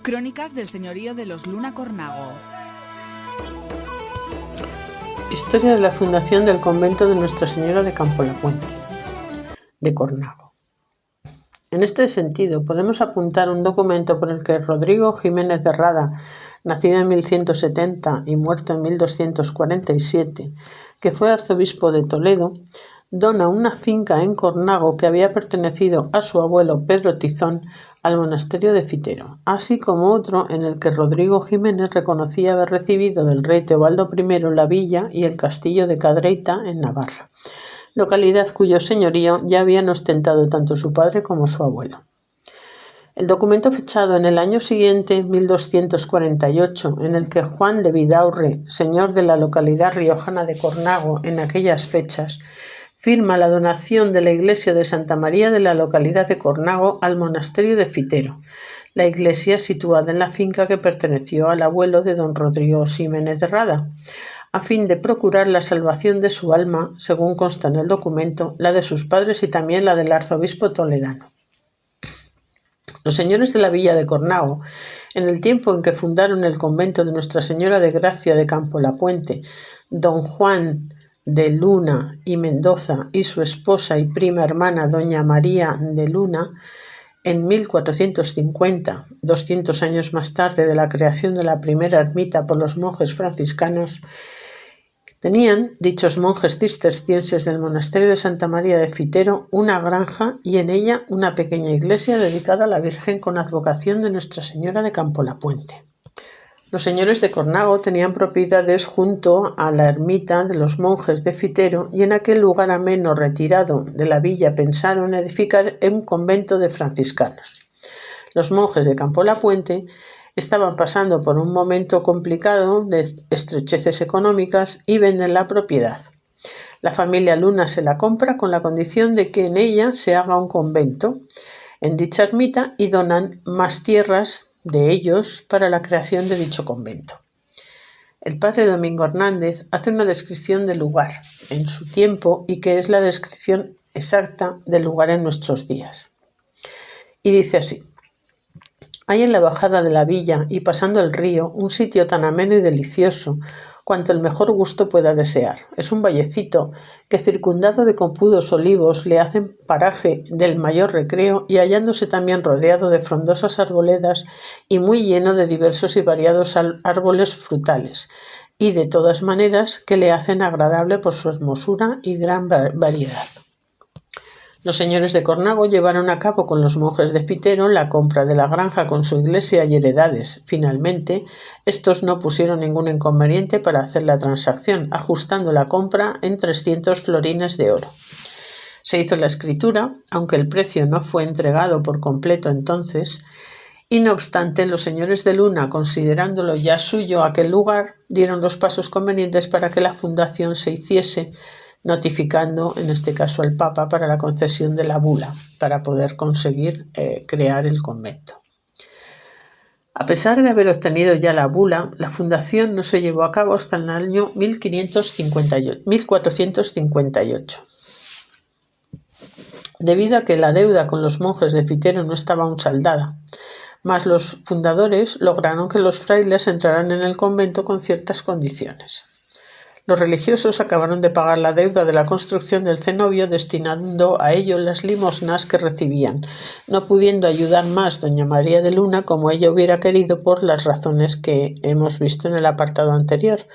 Crónicas del señorío de los Luna Cornago. Historia de la fundación del convento de Nuestra Señora de Campo la Puente, de Cornago. En este sentido, podemos apuntar un documento por el que Rodrigo Jiménez de Rada, nacido en 1170 y muerto en 1247, que fue arzobispo de Toledo, dona una finca en Cornago que había pertenecido a su abuelo Pedro Tizón al monasterio de Fitero, así como otro en el que Rodrigo Jiménez reconocía haber recibido del rey Teobaldo I la villa y el castillo de Cadreita en Navarra, localidad cuyo señorío ya habían ostentado tanto su padre como su abuelo. El documento fechado en el año siguiente, 1248, en el que Juan de Vidaurre, señor de la localidad riojana de Cornago en aquellas fechas, firma la donación de la iglesia de Santa María de la localidad de Cornago al monasterio de Fitero, la iglesia situada en la finca que perteneció al abuelo de don Rodrigo Jiménez de Rada, a fin de procurar la salvación de su alma, según consta en el documento, la de sus padres y también la del arzobispo toledano. Los señores de la villa de Cornago, en el tiempo en que fundaron el convento de Nuestra Señora de Gracia de Campo la Puente, don Juan de Luna y Mendoza y su esposa y prima hermana doña María de Luna, en 1450, 200 años más tarde de la creación de la primera ermita por los monjes franciscanos, tenían dichos monjes cistercienses del monasterio de Santa María de Fitero una granja y en ella una pequeña iglesia dedicada a la Virgen con advocación de Nuestra Señora de Campo la Puente. Los señores de Cornago tenían propiedades junto a la ermita de los monjes de Fitero y en aquel lugar ameno retirado de la villa pensaron edificar un convento de franciscanos. Los monjes de Campo la Puente estaban pasando por un momento complicado de estrecheces económicas y venden la propiedad. La familia Luna se la compra con la condición de que en ella se haga un convento en dicha ermita y donan más tierras de ellos para la creación de dicho convento. El padre Domingo Hernández hace una descripción del lugar en su tiempo y que es la descripción exacta del lugar en nuestros días. Y dice así: hay en la bajada de la villa y pasando el río un sitio tan ameno y delicioso cuanto el mejor gusto pueda desear. Es un vallecito que, circundado de copudos olivos, le hacen paraje del mayor recreo y hallándose también rodeado de frondosas arboledas y muy lleno de diversos y variados árboles frutales, y de todas maneras que le hacen agradable por su hermosura y gran variedad. Los señores de Cornago llevaron a cabo con los monjes de Fitero la compra de la granja con su iglesia y heredades. Finalmente, estos no pusieron ningún inconveniente para hacer la transacción, ajustando la compra en 300 florines de oro. Se hizo la escritura, aunque el precio no fue entregado por completo entonces, y no obstante, los señores de Luna, considerándolo ya suyo aquel lugar, dieron los pasos convenientes para que la fundación se hiciese, notificando en este caso al Papa para la concesión de la bula, para poder conseguir crear el convento. A pesar de haber obtenido ya la bula, la fundación no se llevó a cabo hasta el año 1458. Debido a que la deuda con los monjes de Fitero no estaba aún saldada, mas los fundadores lograron que los frailes entraran en el convento con ciertas condiciones. Los religiosos acabaron de pagar la deuda de la construcción del cenobio destinando a ello las limosnas que recibían, no pudiendo ayudar más doña María de Luna como ella hubiera querido por las razones que hemos visto en el apartado anterior.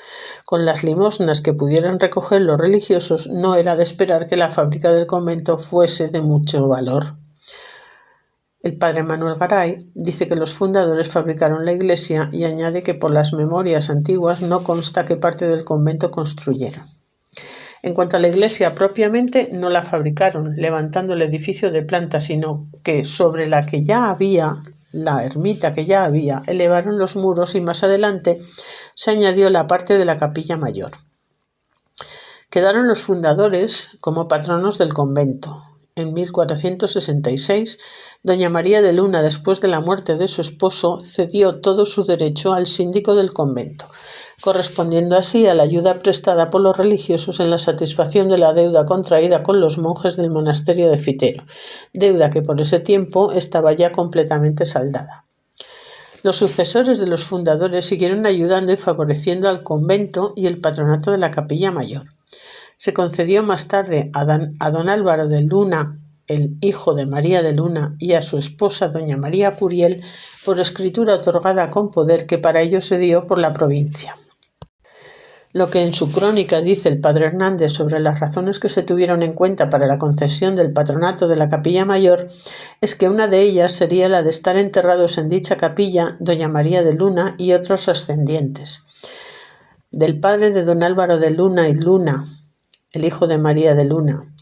Con las limosnas que pudieran recoger los religiosos no era de esperar que la fábrica del convento fuese de mucho valor. El padre Manuel Garay dice que los fundadores fabricaron la iglesia y añade que por las memorias antiguas no consta qué parte del convento construyeron. En cuanto a la iglesia propiamente, no la fabricaron, levantando el edificio de planta, sino que sobre la que ya había, la ermita que ya había, elevaron los muros y más adelante se añadió la parte de la capilla mayor. Quedaron los fundadores como patronos del convento. En 1466, doña María de Luna, después de la muerte de su esposo, cedió todo su derecho al síndico del convento, correspondiendo así a la ayuda prestada por los religiosos en la satisfacción de la deuda contraída con los monjes del monasterio de Fitero, deuda que por ese tiempo estaba ya completamente saldada. Los sucesores de los fundadores siguieron ayudando y favoreciendo al convento y el patronato de la Capilla Mayor. Se concedió más tarde a don Álvaro de Luna, el hijo de María de Luna, y a su esposa doña María Curiel, por escritura otorgada con poder que para ello se dio por la provincia. Lo que en su crónica dice el padre Hernández sobre las razones que se tuvieron en cuenta para la concesión del patronato de la Capilla Mayor es que una de ellas sería la de estar enterrados en dicha capilla doña María de Luna y otros ascendientes. Del padre de don Álvaro de Luna y Luna, el hijo de María de Luna,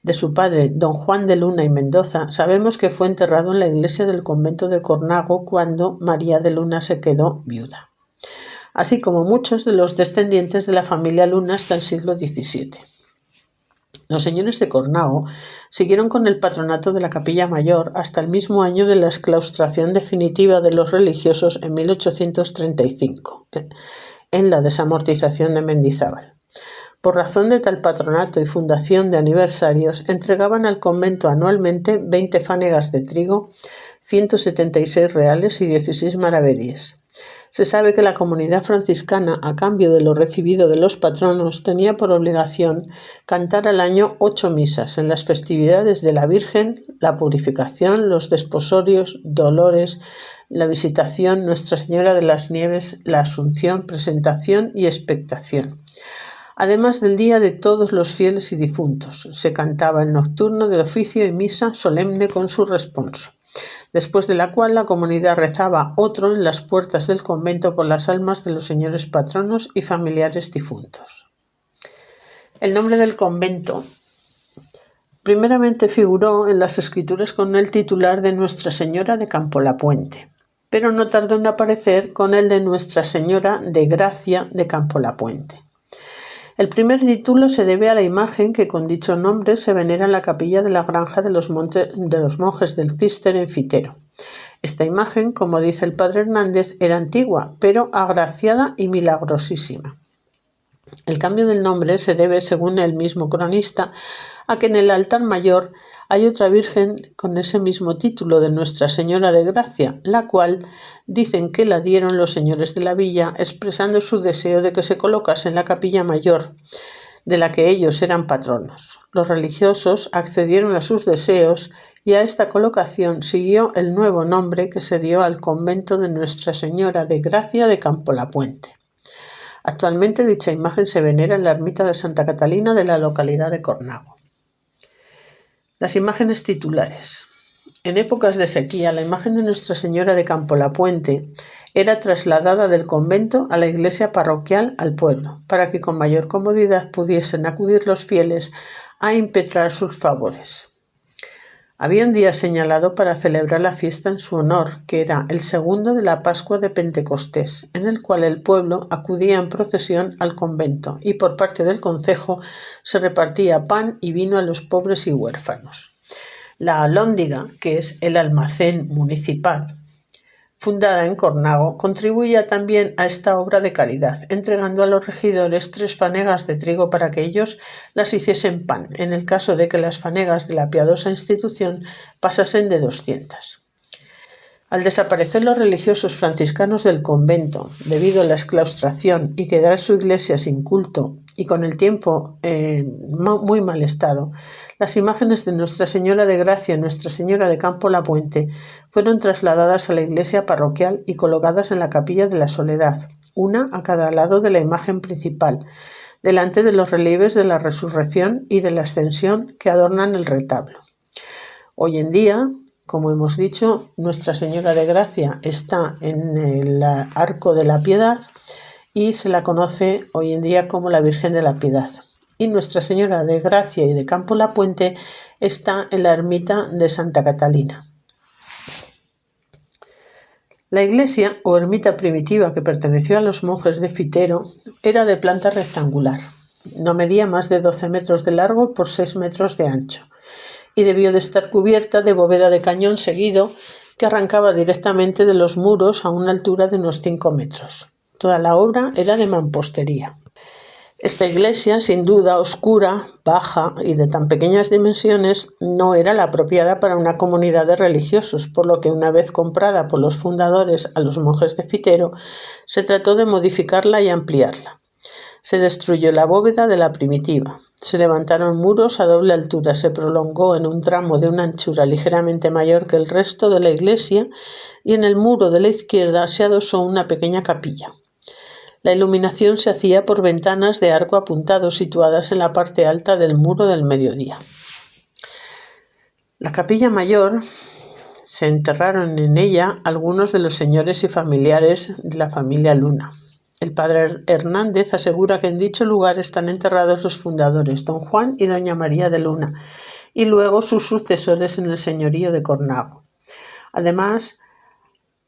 de su padre don Juan de Luna y Mendoza, sabemos que fue enterrado en la iglesia del convento de Cornago cuando María de Luna se quedó viuda, así como muchos de los descendientes de la familia Luna hasta el siglo XVII. Los señores de Cornago siguieron con el patronato de la Capilla Mayor hasta el mismo año de la exclaustración definitiva de los religiosos en 1835, en la desamortización de Mendizábal. Por razón de tal patronato y fundación de aniversarios, entregaban al convento anualmente 20 fanegas de trigo, 176 reales y 16 maravedíes. Se sabe que la comunidad franciscana, a cambio de lo recibido de los patronos, tenía por obligación cantar al año 8 misas en las festividades de la Virgen, la Purificación, los Desposorios, Dolores, la Visitación, Nuestra Señora de las Nieves, la Asunción, Presentación y Expectación. Además del Día de todos los fieles y difuntos, se cantaba el nocturno del oficio y misa solemne con su responso, después de la cual la comunidad rezaba otro en las puertas del convento por las almas de los señores patronos y familiares difuntos. El nombre del convento primeramente figuró en las escrituras con el titular de Nuestra Señora de Campolapuente, pero no tardó en aparecer con el de Nuestra Señora de Gracia de Campolapuente. El primer título se debe a la imagen que con dicho nombre se venera en la capilla de la granja de los monjes del Císter en Fitero. Esta imagen, como dice el padre Hernández, era antigua, pero agraciada y milagrosísima. El cambio del nombre se debe, según el mismo cronista, a que en el altar mayor hay otra virgen con ese mismo título de Nuestra Señora de Gracia, la cual dicen que la dieron los señores de la villa expresando su deseo de que se colocase en la capilla mayor, de la que ellos eran patronos. Los religiosos accedieron a sus deseos y a esta colocación siguió el nuevo nombre que se dio al convento de Nuestra Señora de Gracia de Campolapuente. Actualmente dicha imagen se venera en la ermita de Santa Catalina de la localidad de Cornago. Las imágenes titulares. En épocas de sequía, la imagen de Nuestra Señora de Campolapuente era trasladada del convento a la iglesia parroquial al pueblo, para que con mayor comodidad pudiesen acudir los fieles a impetrar sus favores. Había un día señalado para celebrar la fiesta en su honor, que era el segundo de la Pascua de Pentecostés, en el cual el pueblo acudía en procesión al convento y por parte del concejo se repartía pan y vino a los pobres y huérfanos. La Alhóndiga, que es el almacén municipal, fundada en Cornago, contribuía también a esta obra de caridad, entregando a los regidores 3 fanegas de trigo para que ellos las hiciesen pan, en el caso de que las fanegas de la piadosa institución pasasen de 200. Al desaparecer los religiosos franciscanos del convento, debido a la exclaustración y quedar su iglesia sin culto y con el tiempo muy mal estado, las imágenes de Nuestra Señora de Gracia y Nuestra Señora de Campolapuente fueron trasladadas a la iglesia parroquial y colocadas en la capilla de la Soledad, una a cada lado de la imagen principal, delante de los relieves de la Resurrección y de la Ascensión que adornan el retablo. Hoy en día, como hemos dicho, Nuestra Señora de Gracia está en el Arco de la Piedad y se la conoce hoy en día como la Virgen de la Piedad. Y Nuestra Señora de Gracia y de Campolapuente está en la ermita de Santa Catalina. La iglesia o ermita primitiva que perteneció a los monjes de Fitero era de planta rectangular. No medía más de 12 metros de largo por 6 metros de ancho y debió de estar cubierta de bóveda de cañón seguido que arrancaba directamente de los muros a una altura de unos 5 metros. Toda la obra era de mampostería. Esta iglesia, sin duda oscura, baja y de tan pequeñas dimensiones, no era la apropiada para una comunidad de religiosos, por lo que una vez comprada por los fundadores a los monjes de Fitero, se trató de modificarla y ampliarla. Se destruyó la bóveda de la primitiva, se levantaron muros a doble altura, se prolongó en un tramo de una anchura ligeramente mayor que el resto de la iglesia y en el muro de la izquierda se adosó una pequeña capilla. La iluminación se hacía por ventanas de arco apuntado situadas en la parte alta del muro del mediodía. La capilla mayor se enterraron en ella algunos de los señores y familiares de la familia Luna. El padre Hernández asegura que en dicho lugar están enterrados los fundadores, don Juan y doña María de Luna, y luego sus sucesores en el señorío de Cornago. Además,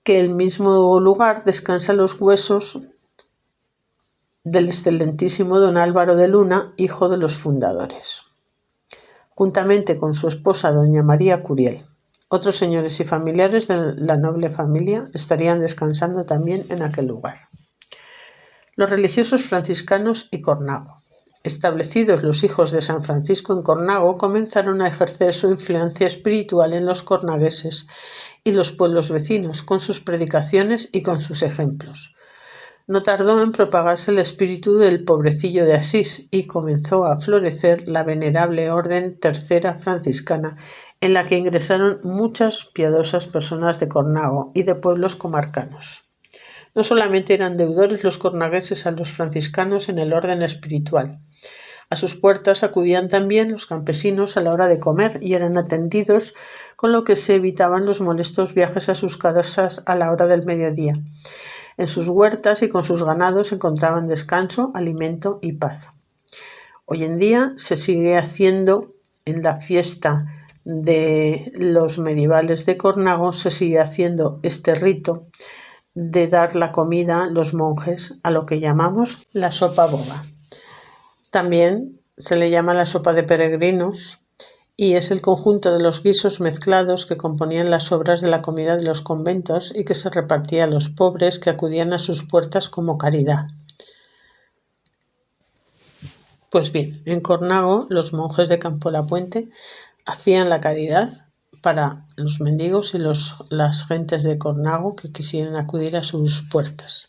que el mismo lugar descansan los huesos del excelentísimo don Álvaro de Luna, hijo de los fundadores, juntamente con su esposa doña María Curiel. Otros señores y familiares de la noble familia estarían descansando también en aquel lugar. Los religiosos franciscanos y Cornago. Establecidos los hijos de San Francisco en Cornago, comenzaron a ejercer su influencia espiritual en los cornagueses y los pueblos vecinos, con sus predicaciones y con sus ejemplos. No tardó en propagarse el espíritu del pobrecillo de Asís y comenzó a florecer la venerable orden tercera franciscana, en la que ingresaron muchas piadosas personas de Cornago y de pueblos comarcanos. No solamente eran deudores los cornagueses a los franciscanos en el orden espiritual. A sus puertas acudían también los campesinos a la hora de comer y eran atendidos, con lo que se evitaban los molestos viajes a sus casas a la hora del mediodía. En sus huertas y con sus ganados encontraban descanso, alimento y paz. Hoy en día se sigue haciendo en la fiesta de los medievales de Cornago, se sigue haciendo este rito de dar la comida a los monjes, a lo que llamamos la sopa boba. También se le llama la sopa de peregrinos y es el conjunto de los guisos mezclados que componían las sobras de la comida de los conventos y que se repartía a los pobres que acudían a sus puertas como caridad. Pues bien, en Cornago los monjes de Campo La Puente hacían la caridad para los mendigos y las gentes de Cornago que quisieran acudir a sus puertas.